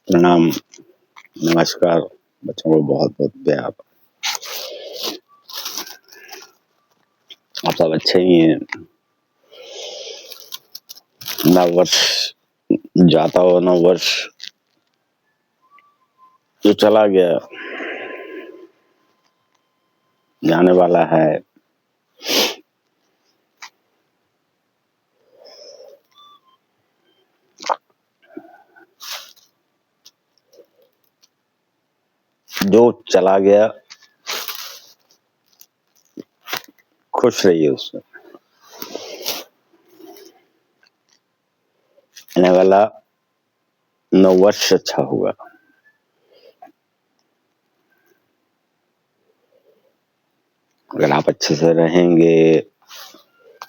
प्रणाम, नमस्कार। बच्चों को बहुत-बहुत प्यार। आप सब अच्छे ही हैं। नव वर्ष जाता हुआ नव वर्ष जो चला गया, जाने वाला है। जो चला गया, खुश रहिए उससे। आने वाला नव वर्ष अच्छा होगा। अगर आप अच्छे से रहेंगे,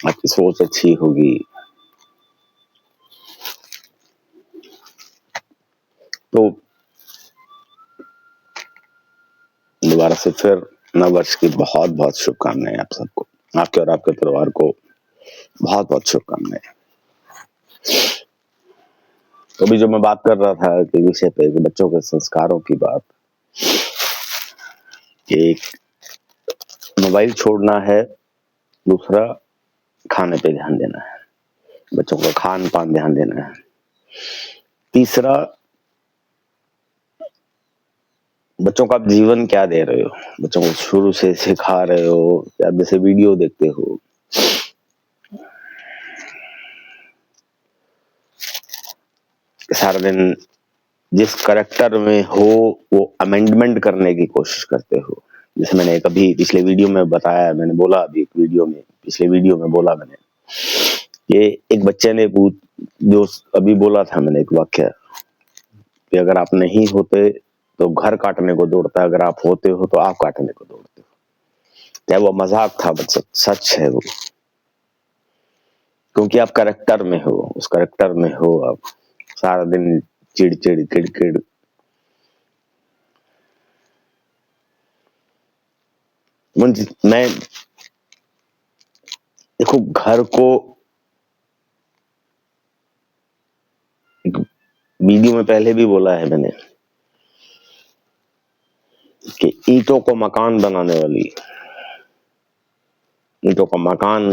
आपकी सोच अच्छी होगी, तो दोबारा से फिर नव वर्ष की बहुत-बहुत शुभकामनाएं आप सबको, आपके और आपके परिवार को बहुत-बहुत शुभकामनाएं। तो अभी जो मैं बात कर रहा था कि विषय पे, कि बच्चों के संस्कारों की बात, एक मोबाइल छोड़ना है, दूसरा खाने पे ध्यान देना है, बच्चों को खान पान ध्यान देना है, तीसरा बच्चों को आप जीवन क्या दे रहे हो, बच्चों को शुरू से सिखा रहे हो या जैसे वीडियो देखते हो, सारा दिन जिस करेक्टर में हो वो अमेंडमेंट करने की कोशिश करते हो। जैसे मैंने कभी पिछले वीडियो में बताया, मैंने बोला अभी पिछले वीडियो में बोला मैंने, ये एक बच्चे ने जो अभी बोला था मैंने एक वाक्य, कि अगर आप नहीं होते तो घर काटने को दौड़ता है, अगर आप होते हो तो आप काटने को दौड़ते हो। क्या वो मजाक था, बट सच है वो, क्योंकि आप करेक्टर में हो, उस करेक्टर में हो आप। सारा दिन चिड़चिड़ किड़किड़, मैं देखो घर को, वीडियो में पहले भी बोला है मैंने कि ईंटों को मकान बनाने वाली, ईंटों का मकान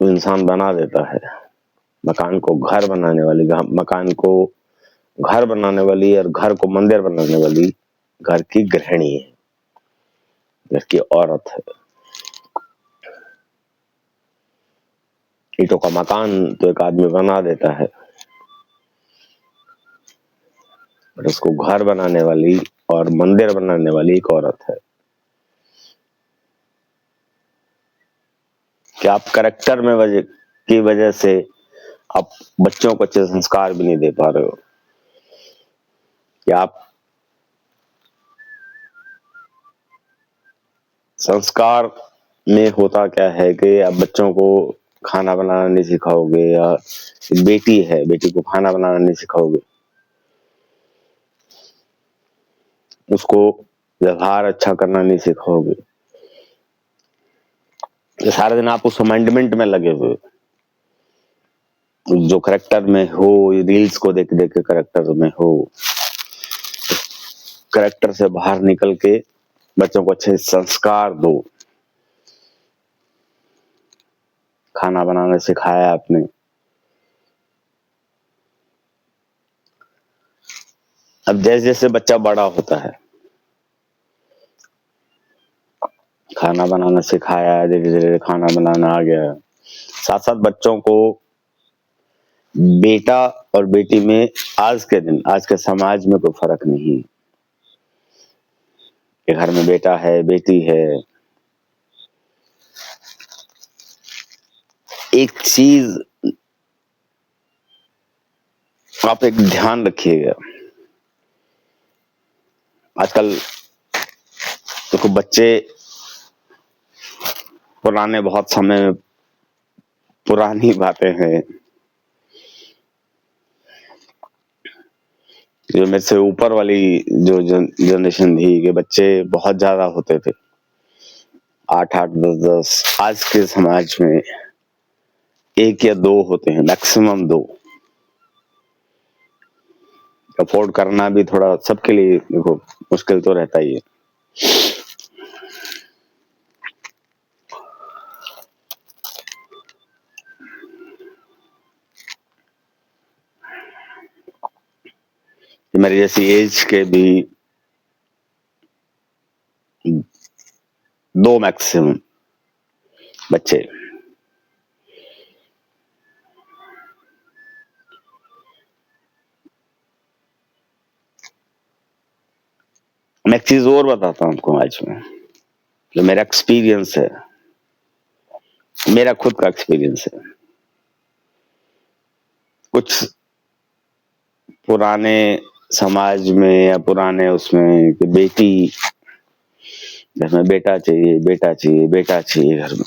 इंसान बना देता है, मकान को घर बनाने वाली, मकान को घर बनाने वाली और घर को मंदिर बनाने वाली घर की गृहिणी है, घर की औरत है। ईंटों का मकान तो एक आदमी बना देता है, और उसको घर बनाने वाली और मंदिर बनाने वाली एक औरत है। कि आप करेक्टर में की वजह से आप बच्चों को अच्छे संस्कार भी नहीं दे पा रहे हो, कि आप संस्कार में होता क्या है कि आप बच्चों को खाना बनाना नहीं सिखाओगे, या बेटी है, बेटी को खाना बनाना नहीं सिखाओगे, उसको व्यवहार अच्छा करना नहीं सिखाओगे, सारा दिन आप उस अमेंडमेंट में लगे हुए, जो करेक्टर में हो, रील्स को देख देख के करेक्टर में हो, करेक्टर से बाहर निकल के बच्चों को अच्छे संस्कार दो। खाना बनाना सिखाया आपने, अब जैसे जैसे बच्चा बड़ा होता है, खाना बनाना सिखाया, धीरे धीरे खाना बनाना आ गया, साथ साथ बच्चों को बेटा और बेटी में आज के दिन, आज के समाज में कोई फर्क नहीं, कि घर में बेटा है बेटी है। एक चीज आप एक ध्यान रखिएगा, आजकल देखो बच्चे पुराने बहुत समय में पुरानी बातें हैं, जो मेरे से ऊपर वाली जो जनरेशन थी, कि बच्चे बहुत ज्यादा होते थे, 8-8 10-10, आज के समाज में 1 या 2 होते हैं, मैक्सिमम 2। अफोर्ड करना भी थोड़ा सबके लिए देखो मुश्किल तो रहता ही है। मेरी जैसी एज के भी 2 मैक्सिमम बच्चे। मैं एक चीज और बताता हूँ आपको आज में, जो मेरा एक्सपीरियंस है, मेरा खुद का एक्सपीरियंस है। कुछ पुराने समाज में या पुराने उसमें कि बेटी घर में बेटा चाहिए, बेटा चाहिए, बेटा चाहिए घर में।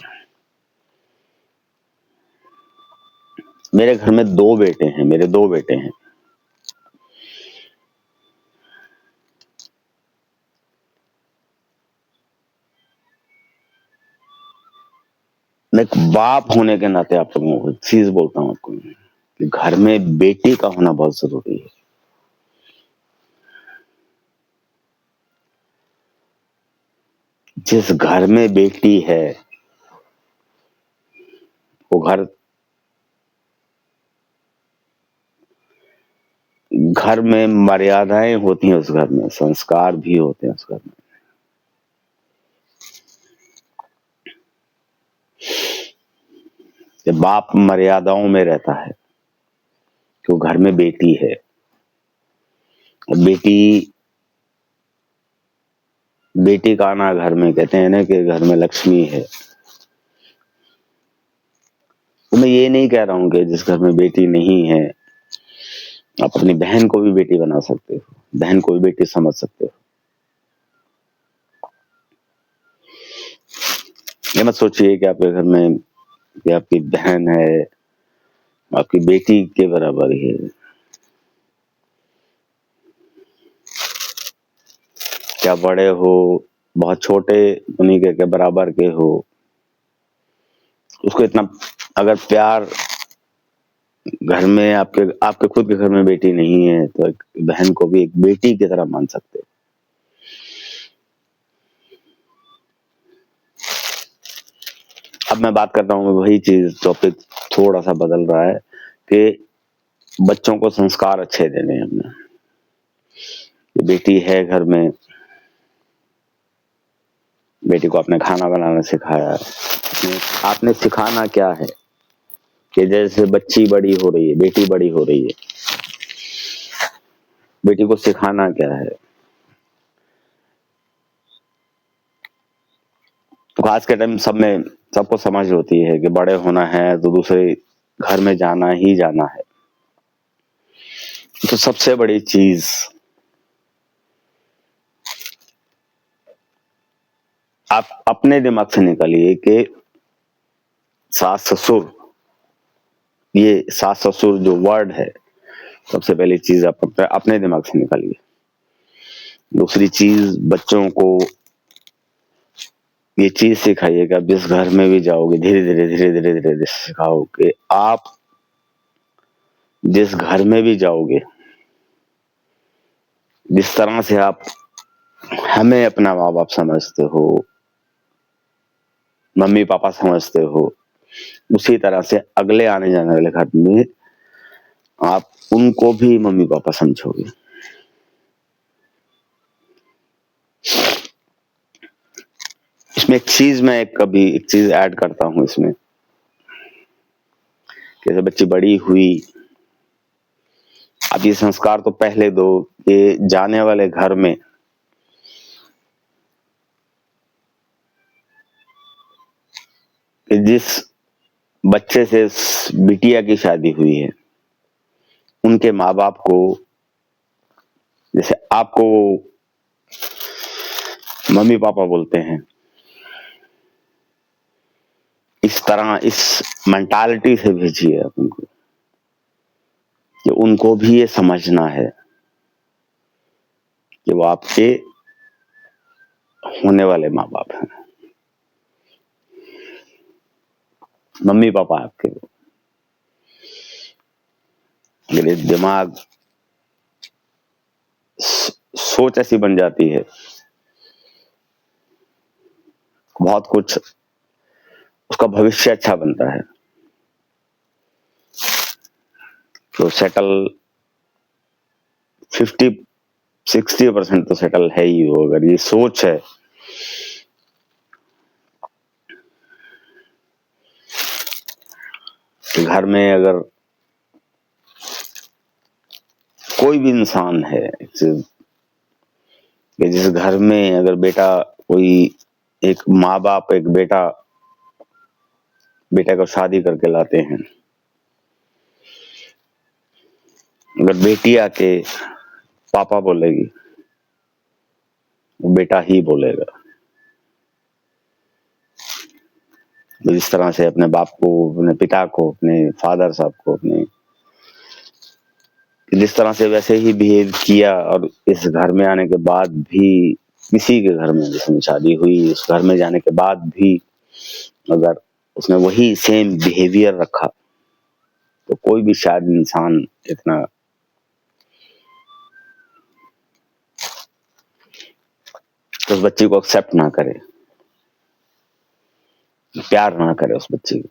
मेरे घर में 2 बेटे हैं, मेरे 2 बेटे हैं। मैं एक बाप होने के नाते आप लोगों को एक चीज बोलता हूँ आपको कि घर में बेटी का होना बहुत जरूरी है। जिस घर में बेटी है वो घर में मर्यादाएं होती हैं, उस घर में संस्कार भी होते हैं उस घर में। जब बाप मर्यादाओं में रहता है तो घर में बेटी है, बेटी का आना घर में, कहते हैं ना कि घर में लक्ष्मी है। तो मैं ये नहीं कह रहा हूं कि जिस घर में बेटी नहीं है आप अपनी बहन को भी बेटी बना सकते हो, बहन को भी बेटी समझ सकते हो। ये मत सोचिए कि आपके घर में कि आपकी बहन है आपकी बेटी के बराबर ही है। क्या बड़े हो, बहुत छोटे उन्हीं के बराबर के हो, उसको इतना अगर प्यार घर में आपके खुद के घर में बेटी नहीं है तो एक बहन को भी एक बेटी की तरह मान सकते हो। अब मैं बात करता हूँ वही चीज, टॉपिक थोड़ा सा बदल रहा है कि बच्चों को संस्कार अच्छे देने हैं हमने। बेटी है घर में, बेटी को आपने खाना बनाना सिखाया, आपने सिखाना क्या है कि जैसे बच्ची बड़ी हो रही है, बेटी बड़ी हो रही है, बेटी को सिखाना क्या है। तो आज के टाइम सबको समझ होती है कि बड़े होना है तो दूसरे घर में जाना ही जाना है। तो सबसे बड़ी चीज आप अपने दिमाग से निकालिए कि सास ससुर, ये सास ससुर जो वर्ड है, सबसे पहली चीज आप अपने दिमाग से निकालिए। दूसरी चीज, बच्चों को ये चीज सिखाइए कि आप जिस घर में भी जाओगे धीरे धीरे धीरे धीरे धीरे धीरे सिखाओ कि आप जिस घर में भी जाओगे, जिस तरह से आप हमें अपना माँ बाप समझते हो, मम्मी पापा समझते हो, उसी तरह से अगले आने जाने वाले घर में आप उनको भी मम्मी पापा समझोगे। इसमें एक चीज ऐड करता हूं इसमें, जैसे बच्ची बड़ी हुई, आप ये संस्कार तो पहले दो कि जाने वाले घर में कि जिस बच्चे से बिटिया की शादी हुई है उनके माँ बाप को, जैसे आपको मम्मी पापा बोलते हैं, इस तरह इस मेंटालिटी से भेजिए आप उनको कि उनको भी ये समझना है कि वो आपके होने वाले माँ बाप हैं, मम्मी पापा आपके। मेरे दिमाग सोच ऐसी बन जाती है, बहुत कुछ उसका भविष्य अच्छा बनता है। तो सेटल 50-60% तो सेटल है ही वो, अगर ये सोच है। घर में अगर कोई भी इंसान है, कि जिस घर में अगर बेटा कोई एक माँ बाप एक बेटा को शादी करके लाते हैं, अगर बेटी आके पापा बोलेगी, वो बेटा ही बोलेगा। जिस तरह से अपने बाप को, अपने पिता को, अपने फादर साहब को, अपने जिस तरह से वैसे ही बिहेव किया, और इस घर में आने के बाद भी, किसी के घर में जिसमें शादी हुई, उस घर में जाने के बाद भी अगर उसने वही सेम बिहेवियर रखा, तो कोई भी शायद इंसान इतना उस बच्चे को एक्सेप्ट ना करे, प्यार ना करे उस बच्चे को।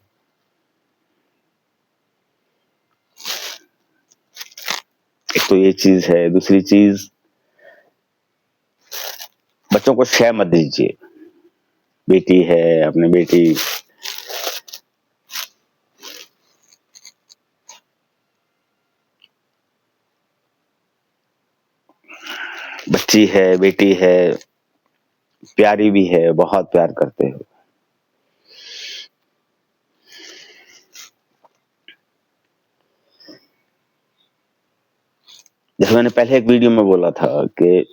एक तो ये चीज है। दूसरी चीज, बच्चों को शय मत दीजिए। बेटी है, अपनी बेटी बच्ची है, बेटी है, प्यारी भी है, बहुत प्यार करते हो। जैसे मैंने पहले एक वीडियो में बोला था कि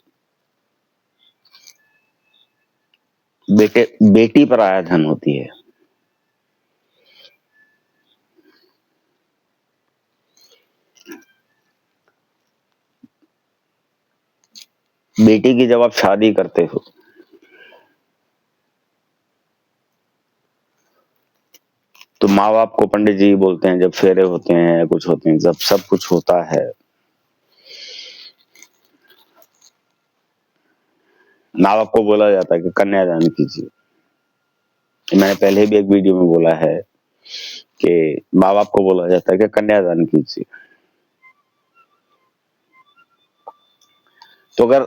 बेटी पराया धन होती है। बेटी की जब आप शादी करते हो, तो माँ बाप को पंडित जी बोलते हैं, जब फेरे होते हैं, कुछ होते हैं, जब सब कुछ होता है, माँ बाप को बोला जाता है कि कन्यादान कीजिए। मैंने पहले भी एक वीडियो में बोला है कि माँ बाप को बोला जाता है कि कन्यादान कीजिए। तो अगर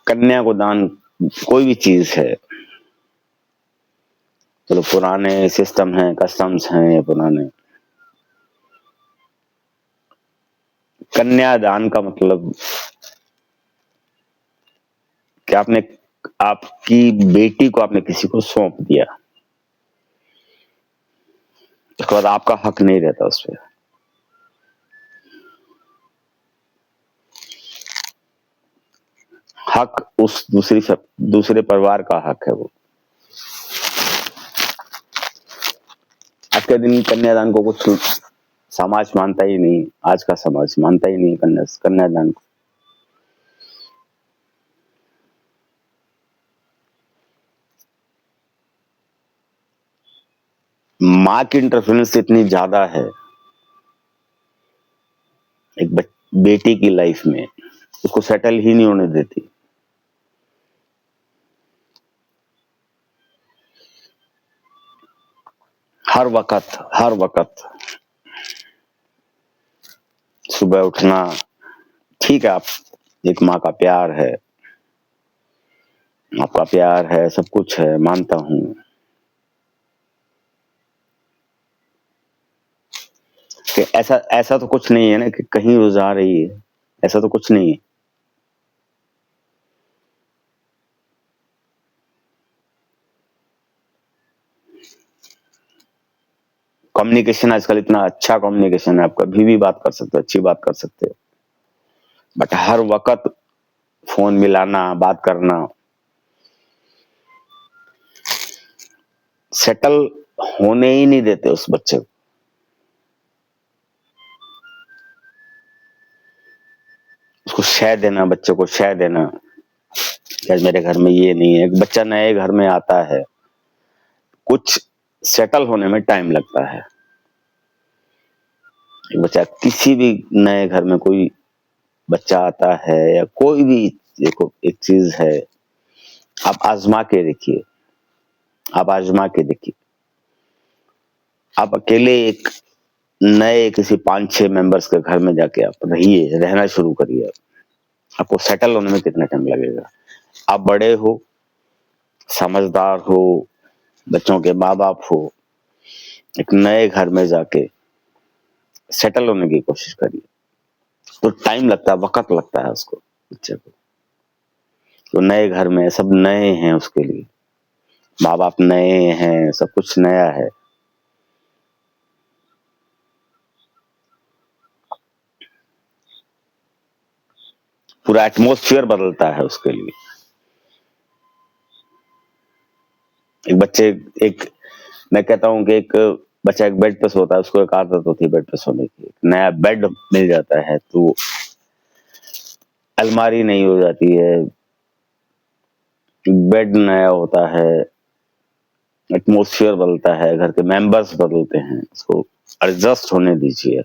कन्या को दान, कोई भी चीज है, चलो पुराने सिस्टम है, कस्टम्स हैं पुराने, कन्यादान का मतलब कि आपकी बेटी को आपने किसी को सौंप दिया, उसके बाद आपका हक नहीं रहता उस पर। हक उस दूसरे परिवार का हक है वो। आज के दिन कन्यादान को कुछ समाज मानता ही नहीं, आज का समाज मानता ही नहीं कन्यादान को। माँ की इंटरफेरेंस इतनी ज्यादा है एक बेटी की लाइफ में, उसको सेटल ही नहीं होने देती। हर वक्त सुबह उठना, ठीक है, आप एक माँ का प्यार है, आपका प्यार है, सब कुछ है, मानता हूं कि ऐसा तो कुछ नहीं है ना कि कहीं वो जा रही है, ऐसा तो कुछ नहीं है। कम्युनिकेशन आजकल इतना अच्छा कम्युनिकेशन है, आप कभी भी बात कर सकते हो, अच्छी बात कर सकते हो, बट हर वक्त फोन मिलाना, बात करना, सेटल होने ही नहीं देते उस बच्चे को। उसको शय देना, बच्चे को शय देना, आज मेरे घर में ये नहीं है। एक बच्चा नए घर में आता है, कुछ सेटल होने में टाइम लगता है। एक बच्चा किसी भी नए घर में, कोई बच्चा आता है या कोई भी, देखो एक चीज है, आप आजमा के देखिए, आप आजमा के देखिए, आप अकेले एक नए किसी 5-6 मेंबर्स के घर में जाके आप रहिए, रहना शुरू करिए, आपको सेटल होने में कितना टाइम लगेगा। आप बड़े हो, समझदार हो, बच्चों के माँ बाप हो, एक नए घर में जाके सेटल होने की कोशिश करिए, तो टाइम लगता है, वक्त लगता है उसको, बच्चे को। तो नए घर में सब नए हैं, उसके लिए माँ बाप नए हैं, सब कुछ नया है। पूरा एटमॉस्फेयर बदलता है उसके लिए। एक बच्चे, एक मैं कहता हूँ कि एक बच्चा एक बेड पे सोता है, उसको एक आदत होती है बेड पे सोने की। नया बेड मिल जाता है तो अलमारी नहीं हो जाती है, बेड नया होता है, एटमॉस्फेयर बदलता है, घर के मेंबर्स बदलते हैं, उसको एडजस्ट होने दीजिए।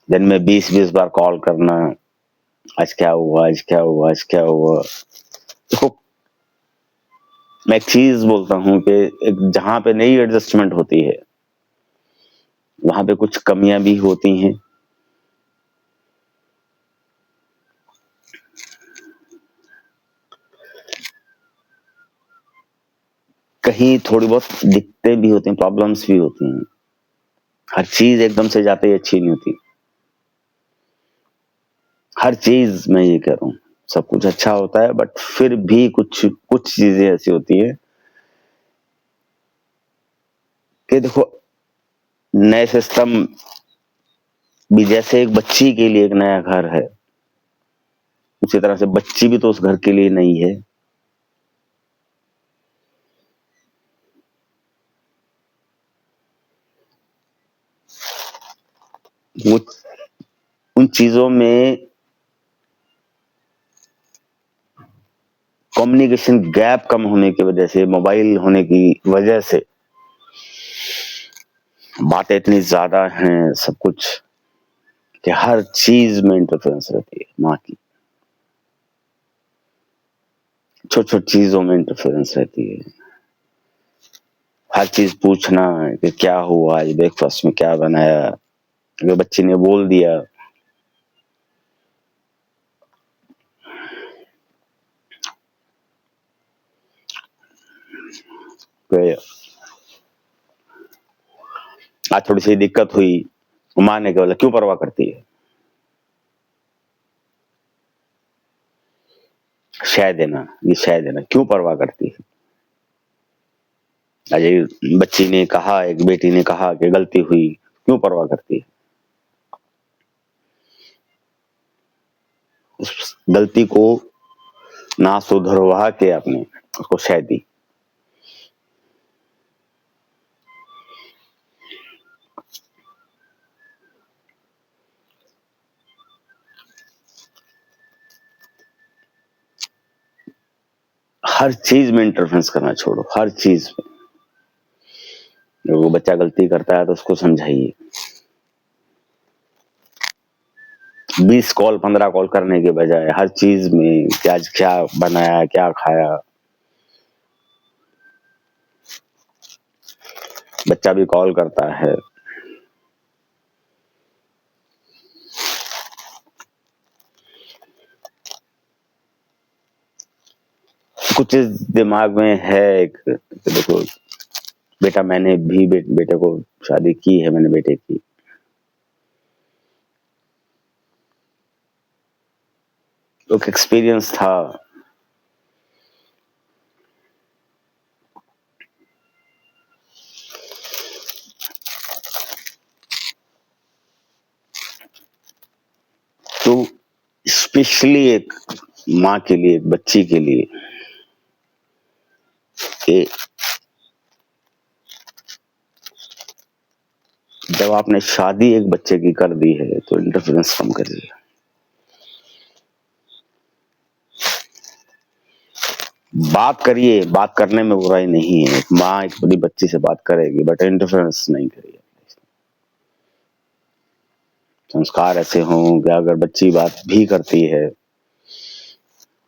दिन में 20-20 बार कॉल करना, आज क्या हुआ, आज क्या हुआ, आज क्या हुआ। देखो मैं एक चीज बोलता हूँ कि एक जहां पे नई एडजस्टमेंट होती है वहां पे कुछ कमियां भी होती हैं। कहीं थोड़ी बहुत दिक्कतें भी होती हैं, प्रॉब्लम्स भी होती हैं। हर चीज एकदम से जाते ही अच्छी नहीं होती। हर चीज मैं ये कह रहा हूँ, सब कुछ अच्छा होता है, बट फिर भी कुछ कुछ चीजें ऐसी होती है कि देखो, नए सिस्टम भी, जैसे एक बच्ची के लिए एक नया घर है, उसी तरह से बच्ची भी तो उस घर के लिए नहीं है। वो उन चीजों में कम्युनिकेशन गैप कम होने की वजह से, मोबाइल होने की वजह से बातें इतनी ज्यादा हैं, सब कुछ, कि हर चीज में इंटरफेरेंस रहती है माँ की। छोटी छोटी चीजों में इंटरफेरेंस रहती है। हर चीज पूछना कि क्या हुआ, आज ब्रेकफास्ट में क्या बनाया, अगर बच्ची ने बोल दिया कि आज थोड़ी सी दिक्कत हुई, माँ ने बोला क्यों परवाह करती है, शह देना, ये शह देना, क्यों परवाह करती है। आज बच्ची ने कहा, एक बेटी ने कहा कि गलती हुई, क्यों परवाह करती है। उस गलती को ना सुधरवा के आपने उसको शह दी। हर चीज में इंटरफेरेंस करना छोड़ो, हर चीज में। जब वो बच्चा गलती करता है तो उसको समझाइए। 20 कॉल 15 कॉल करने के बजाय हर चीज में कि आज क्या बनाया, क्या खाया। बच्चा भी कॉल करता है, कुछ दिमाग में है एक, देखो बेटा, मैंने भी बेटे को शादी की है, मैंने बेटे की, एक एक्सपीरियंस था। तो स्पेशली एक माँ के लिए, एक बच्ची के लिए, कि जब आपने शादी एक बच्चे की कर दी है तो इंटरफेरेंस कम करिए। बात करिए, बात करने में बुराई नहीं है। एक माँ एक बड़ी बच्ची से बात करेगी, बट इंटरफेरेंस नहीं करिए। संस्कार ऐसे हों कि अगर बच्ची बात भी करती है,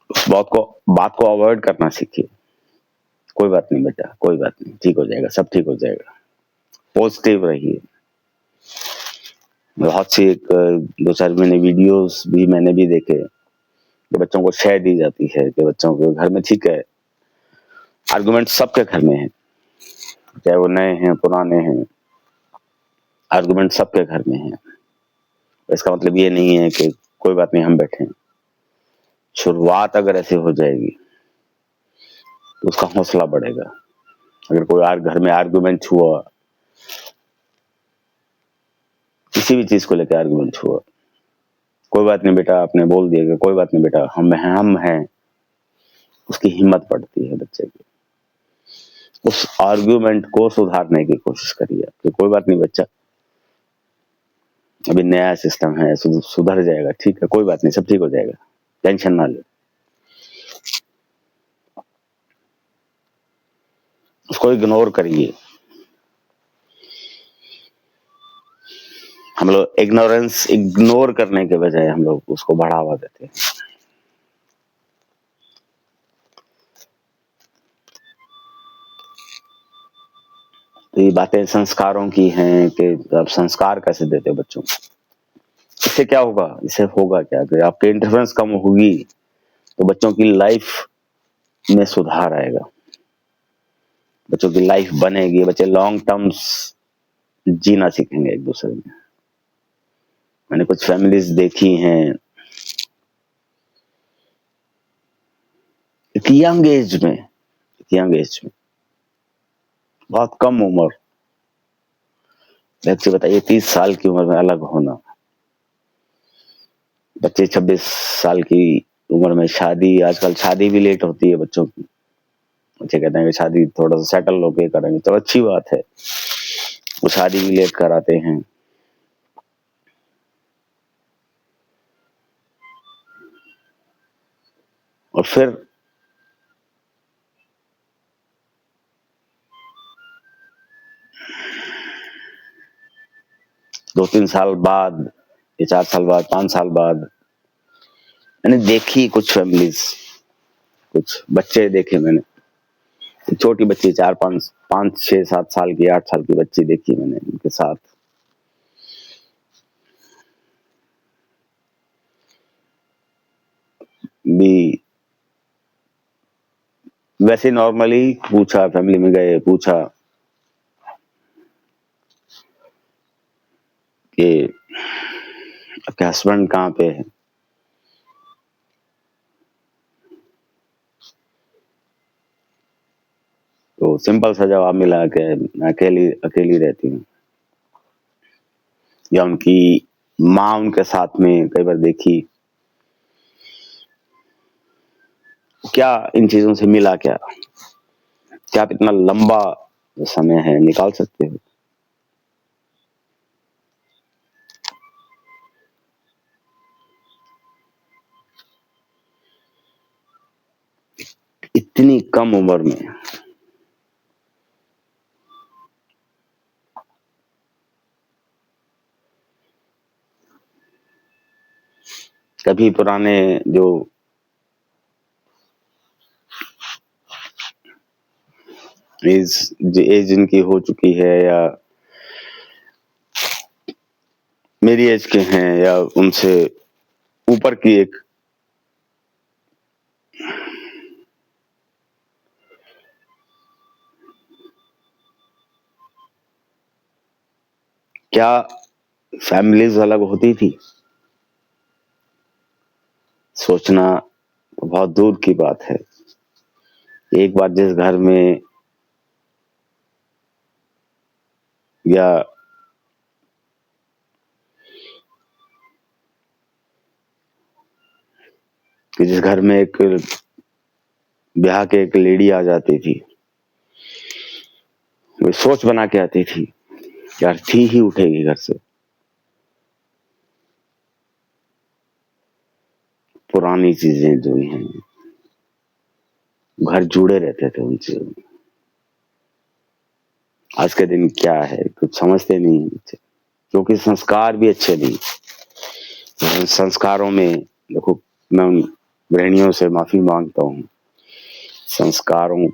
उस बात को अवॉइड करना सीखिए। कोई बात नहीं बेटा, कोई बात नहीं, ठीक हो जाएगा, सब ठीक हो जाएगा। पॉजिटिव रहिए। बहुत सी एक 2-4 महीने वीडियोस भी मैंने भी देखे कि बच्चों को शेयर दी जाती है कि बच्चों के घर में, ठीक है, आर्गुमेंट सबके घर में है, चाहे वो नए हैं पुराने हैं, आर्गुमेंट सबके घर में है। इसका मतलब ये नहीं है कि कोई बात नहीं, हम बैठे हैं। शुरुआत अगर ऐसे हो जाएगी तो उसका हौसला बढ़ेगा। अगर कोई घर में आर्गुमेंट हुआ, किसी भी चीज को लेकर आर्गुमेंट हुआ, कोई बात नहीं बेटा, आपने बोल दिया कि कोई बात नहीं बेटा, हम हैं, उसकी हिम्मत बढ़ती है बच्चे की। उस आर्गुमेंट को सुधारने की कोशिश करिए कि कोई बात नहीं बच्चा, अभी नया सिस्टम है, सुधर जाएगा, ठीक है, कोई बात नहीं, सब ठीक हो जाएगा, टेंशन ना ले। उसको इग्नोर करिए। हम लोग इग्नोर करने के बजाय हम लोग उसको बढ़ावा देते हैं। तो ये बातें संस्कारों की हैं कि आप संस्कार कैसे देते हो बच्चों को। इससे क्या होगा, इससे होगा क्या कि आपके इंटरफेरेंस कम होगी तो बच्चों की लाइफ में सुधार आएगा, बच्चों की लाइफ बनेगी, बच्चे लॉन्ग टर्म्स जीना सीखेंगे एक दूसरे में। मैंने कुछ फैमिलीज देखी हैं, यंग एज में बहुत कम उम्र, बच्चे बताइए 30 साल की उम्र में अलग होना, बच्चे 26 साल की उम्र में शादी, आजकल शादी भी लेट होती है बच्चों की। बच्चे कहते हैं कि शादी थोड़ा सा सेटल होके करेंगे, तो अच्छी बात है, वो शादी भी लेट कराते हैं। और फिर दो 3 साल बाद या 4 साल बाद, 5 साल बाद, मैंने देखी कुछ फैमिलीज, कुछ बच्चे देखे मैंने, छोटी बच्ची 4-5-6-7 साल की, 8 साल की बच्ची देखी मैंने, उनके साथ भी वैसे नॉर्मली पूछा, फैमिली में गए, पूछा कि आपके हस्बैंड कहाँ पे है। तो सिंपल सा जवाब मिला कि मैं अकेली अकेली रहती हूँ, या उनकी माँ उनके साथ में कई बार देखी। क्या इन चीजों से मिला, क्या क्या आप इतना लंबा समय है निकाल सकते हो। इतनी कम उम्र में कभी पुराने जो एज इनकी हो चुकी है, या मेरी एज के हैं, या उनसे ऊपर की एक क्या फैमिलीज अलग होती थी, सोचना बहुत दूर की बात है। एक बार जिस घर में, या कि जिस घर में एक ब्याह के एक लेडी आ जाती थी, वो सोच बना के आती थी यार, थी ही उठेगी घर से। पुरानी चीजें जो हैं घर जुड़े रहते थे उनसे। आज के दिन क्या है, कुछ समझते नहीं बच्चे, क्योंकि संस्कार भी अच्छे नहीं। उन संस्कारों में देखो, मैं उन गृहिणियों से माफी मांगता हूँ, संस्कारों,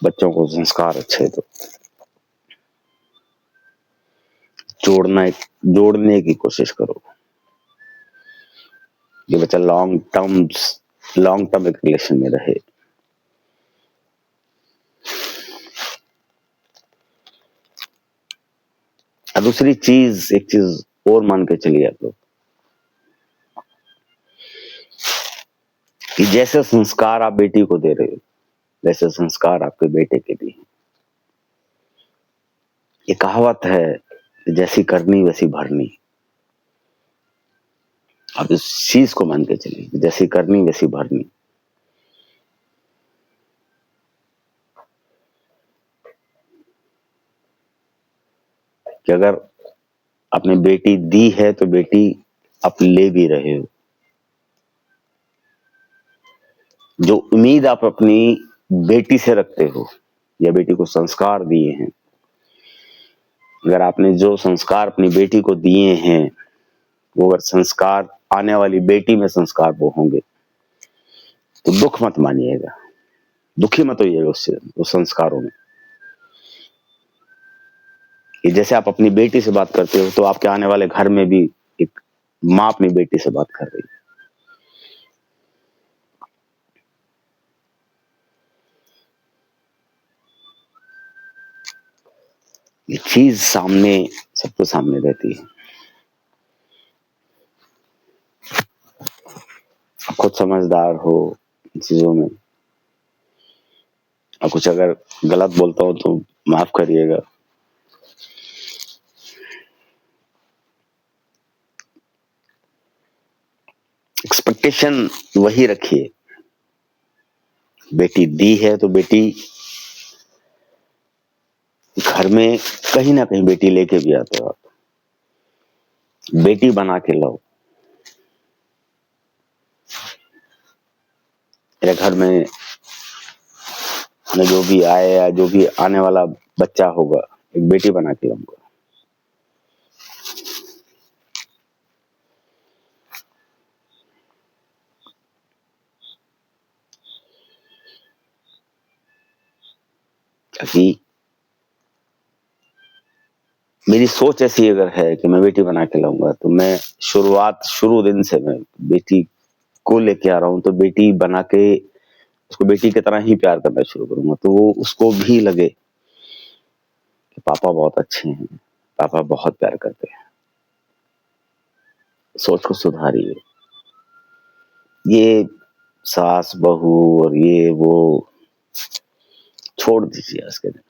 बच्चों को संस्कार अच्छे तो जोड़ने की कोशिश करो, ये बच्चा लॉन्ग टर्म एक रिलेशन में रहे। और दूसरी चीज, एक चीज और मान के चलिए आप लोग, कि जैसे संस्कार आप बेटी को दे रहे हो, वैसे संस्कार आपके बेटे के भी हैं। ये कहावत है, जैसी करनी वैसी भरनी। आप इस चीज को मान के चलिए, जैसी करनी वैसी भरनी। कि अगर आपने बेटी दी है तो बेटी आप ले भी रहे हो। जो उम्मीद आप अपनी बेटी से रखते हो, या बेटी को संस्कार दिए हैं, अगर आपने जो संस्कार अपनी बेटी को दिए हैं, वो अगर संस्कार आने वाली बेटी में संस्कार वो होंगे, तो दुख मत मानिएगा, दुखी मत होइएगा उससे, उस संस्कारों में। कि जैसे आप अपनी बेटी से बात करते हो, तो आपके आने वाले घर में भी एक माँ अपनी बेटी से बात कर रही है। ये चीज सामने, सबको सामने रहती है। आप खुद समझदार हो इन चीजों में, और कुछ अगर गलत बोलता हो तो माफ करिएगा। एक्सपेक्टेशन वही रखिए, बेटी दी है तो बेटी घर में कहीं ना कहीं बेटी लेके भी आते हो, बेटी बना के लाओ। मेरे घर में जो भी आए या जो भी आने वाला बच्चा होगा, एक बेटी बना के लाऊंगा। ताकि मेरी सोच ऐसी अगर है कि मैं बेटी बना के लाऊंगा, तो मैं शुरू दिन से मैं बेटी को लेके आ रहा हूं, तो बेटी बना के उसको बेटी की तरह ही प्यार करना शुरू करूंगा, तो वो उसको भी लगे कि पापा बहुत अच्छे हैं, पापा बहुत प्यार करते हैं। सोच को सुधारिए। ये सास बहू और ये वो छोड़ दीजिए आज के दिन,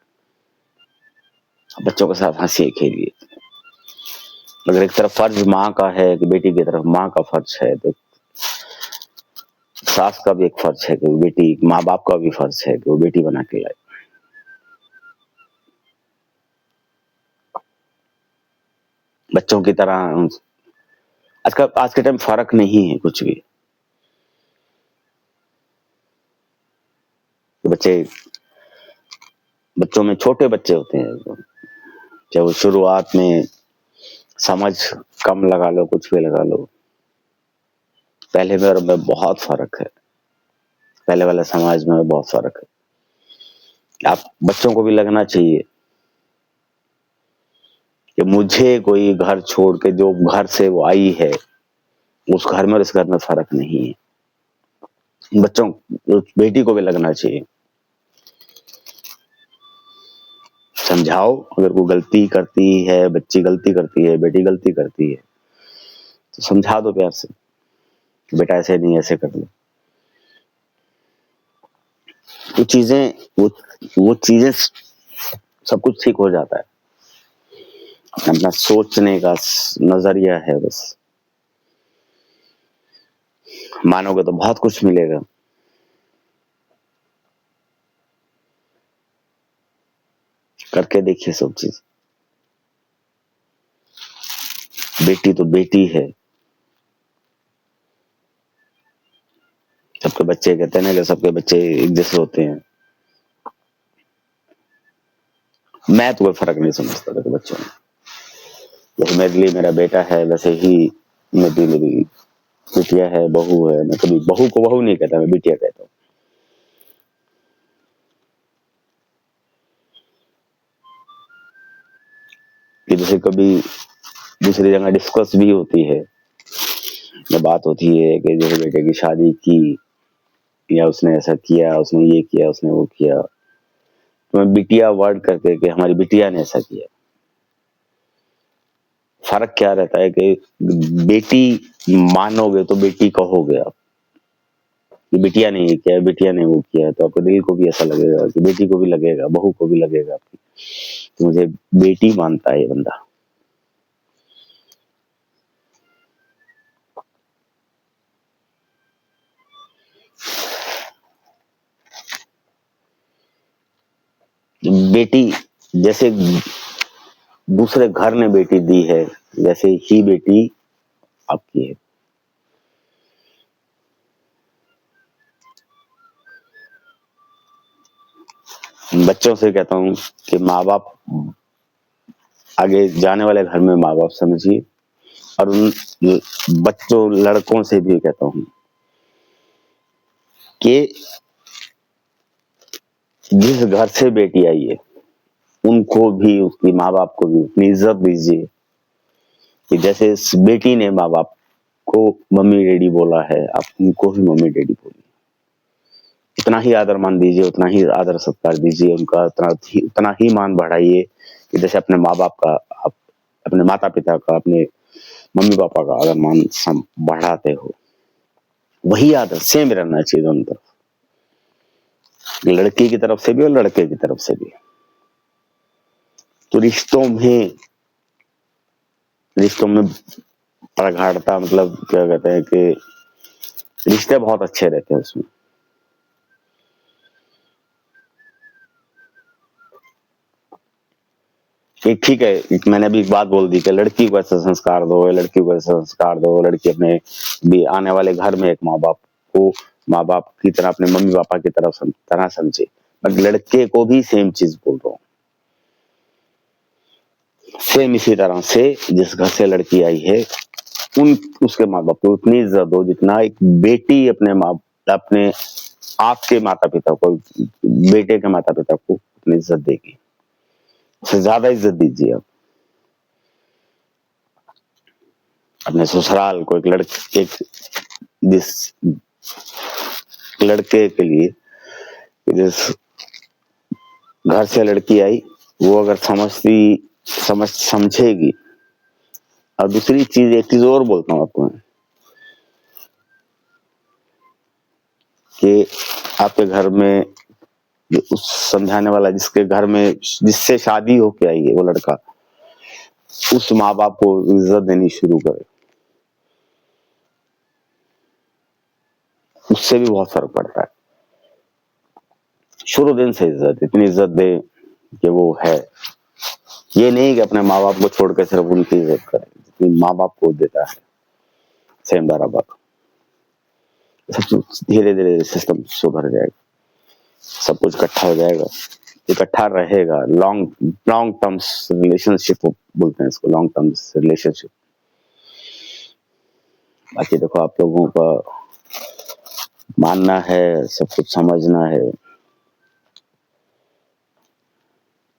बच्चों के साथ हंसिए खेलिए। अगर एक तरफ फर्ज माँ का है कि बेटी की तरफ माँ का फर्ज है, तो सास का भी एक फर्ज है कि वो बेटी, माँ बाप का भी फर्ज है कि वो बेटी बना के लाए। बच्चों की तरह आज के टाइम फर्क नहीं है कुछ भी। बच्चों में छोटे बच्चे होते हैं, चाहे वो शुरुआत में समझ कम लगा लो, कुछ भी लगा लो, पहले में और में बहुत फर्क है। पहले वाले समाज में बहुत फर्क है। आप बच्चों को भी लगना चाहिए कि मुझे कोई घर छोड़ के, जो घर से वो आई है, उस घर में और इस घर में फर्क नहीं है। बच्चों, बेटी को भी लगना चाहिए। समझाओ, अगर वो गलती करती है, बच्ची गलती करती है, बेटी गलती करती है, तो समझा दो प्यार से, बेटा ऐसे नहीं, ऐसे कर लो। वो चीजें वो चीजें सब कुछ ठीक हो जाता है। अपना सोचने का नजरिया है, बस मानोगे तो बहुत कुछ मिलेगा। करके देखिए सब चीज। बेटी तो बेटी है, सबके बच्चे कहते हैं ना कि सबके बच्चे एक जैसे होते हैं। मैं तो कोई फर्क नहीं समझता था बच्चों में। जैसे मेरे लिए मेरा बेटा है वैसे ही मेरी बिटिया है, बहू है। मैं कभी बहू को बहू नहीं कहता, मैं बिटिया कहता हूँ। कि जैसे कभी दूसरी जगह डिस्कस भी होती है, या बात होती है कि जैसे बेटे की शादी की, या उसने ऐसा किया, उसने ये किया, उसने वो किया, तो मैं बिटिया वर्ड करके कि हमारी बिटिया ने ऐसा किया। फर्क क्या रहता है कि बेटी मानोगे तो बेटी कहोगे आप कि बिटिया ने ये किया, बिटिया ने वो किया, तो आपको दिल को भी ऐसा लगेगा कि बेटी को भी लगेगा, बहू को भी लगेगा आपकी तो मुझे बेटी मानता है ये बंदा। बेटी जैसे दूसरे घर ने बेटी दी है, वैसे ही बेटी आपकी है। बच्चों से कहता हूँ कि माँ बाप आगे जाने वाले घर में माँ बाप समझिए, और उन बच्चों लड़कों से भी कहता हूँ कि जिस घर से बेटी आई है उनको भी, उसकी माँ बाप को भी उतनी इज्जत दीजिए कि जैसे इस बेटी ने माँ बाप को मम्मी डैडी बोला है, आप उनको भी मम्मी डैडी बोलिए। उतना ही आदर मान दीजिए, उतना ही आदर सत्कार दीजिए उनका, उतना ही मान बढ़ाइए कि जैसे अपने माँ बाप का, आप अपने माता पिता का, अपने मम्मी पापा का आदर मान बढ़ाते हो, वही आदर सेम रहना चाहिए दोनों तरफ, लड़की की तरफ से भी और लड़के की तरफ से भी। तो रिश्तों में प्रगाढ़ता, मतलब क्या कहते हैं कि रिश्ते बहुत अच्छे रहते हैं उसमें। ठीक है, मैंने अभी एक बात बोल दी कि लड़की को ऐसा संस्कार दो, लड़की को ऐसा संस्कार दो, लड़की अपने भी आने वाले घर में एक माँ बाप की तरह, अपने मम्मी पापा की तरह समझे। मैं लड़के को भी सेम चीज बोल रहा हूँ। सेम इसी तरह से जिस घर से लड़की आई है उसके माँ बाप को उतनी इज्जत दो जितना एक बेटी अपने आपके माता पिता को, बेटे के माता पिता को उतनी इज्जत देगी, उससे ज्यादा इज्जत दीजिए आप। अपने ससुराल को एक जिस लड़के के लिए, जिस घर से लड़की आई, वो अगर समझेगी। और दूसरी चीज, एक चीज और बोलता हूँ आपको कि आपके घर में उस समझाने वाला जिसके घर में जिससे शादी होके आई है वो लड़का, उस माँ बाप को इज्जत देनी शुरू करे, उससे भी बहुत फर्क पड़ता है। शुरू दिन से इज्जत, इतनी इज्जत दे कि वो है, ये नहीं कि अपने माँ बाप को छोड़ के सिर्फ उनकी इज्जत करे, जितनी माँ बाप को देता है सेम बराबर। सब धीरे धीरे सिस्टम सुधर जाएगा, सब कुछ इकट्ठा हो जाएगा, इकट्ठा रहेगा। लॉन्ग टर्म्स रिलेशनशिप बोलते हैं इसको, लॉन्ग टर्म्स रिलेशनशिप। बाकी देखो, आप लोगों का मानना है, सब कुछ समझना है,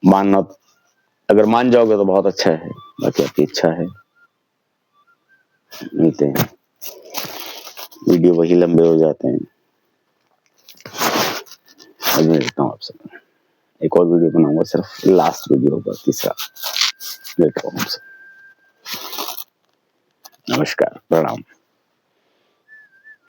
मानना, अगर मान जाओगे तो बहुत अच्छा है, बाकी आपकी इच्छा है। मिलते हैं, वीडियो वही लंबे हो जाते हैं। अब मैं मिलता हूँ आपसे, एक और वीडियो बनाऊंगा, सिर्फ लास्ट वीडियो होगा, तीसरा। मिलता हूँ आपसे। नमस्कार, प्रणाम।